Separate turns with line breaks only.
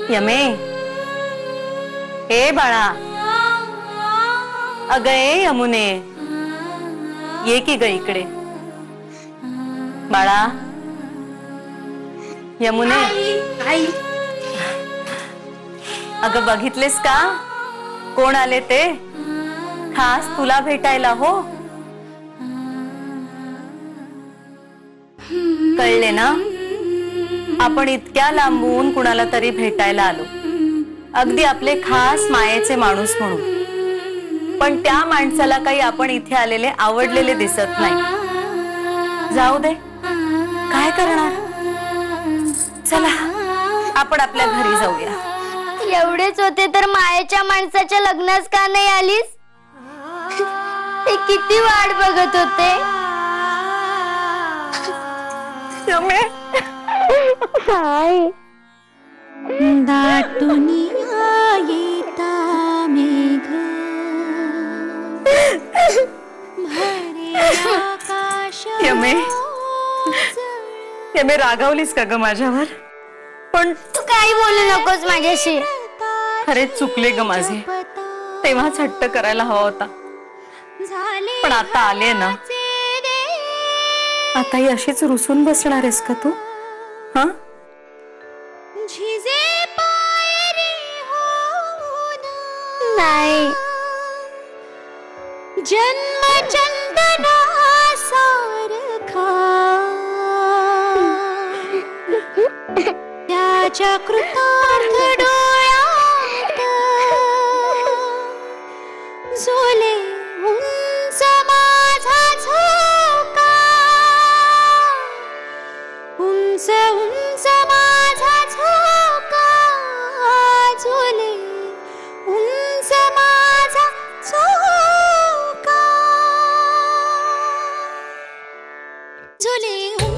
यमे, ए बाळा, अगं ए यमुने, ये की ग इकडे. बाळा, यमुने.
आई.
अगं बघितलेस का कोण आले ते? खास तुला भेटायला हो. कळले ना, आपण इतक्या लांबून कुणाला तरी भेटायला आलो, अगदी आपले खास मायेचे माणूस म्हणून. पण त्या माणसाला काही आपण इथे आलेले आवडलेले दिसत नाही. जाऊ दे, काय करणार. चला आपण आपल्या घरी जाऊया.
एवढेच होते तर मायेच्या माणसाच्या लग्नास का नाही आलीस? ते किती वाट बघत होते.
दाटुनिया येता मेघ भरे आकाश.
यमे, यमे रागावलीस का ग माझ्यावर? पण
तू काही बोलू नकोस माझ्याशी.
खरेच चुकले ग माझे. तेव्हाच हट्ट करायला हवा होता. पण आता आले ना, आता ही अशीच रुसून बसणार आहेस का तू? हा,
नाही.
जन्म चंदना सारखा त्याच्या कृतार्थ डोळ्यात झोले उंच माझा झोका. उंच उंच माझा झोका झोले उंच माझा झोका झोले.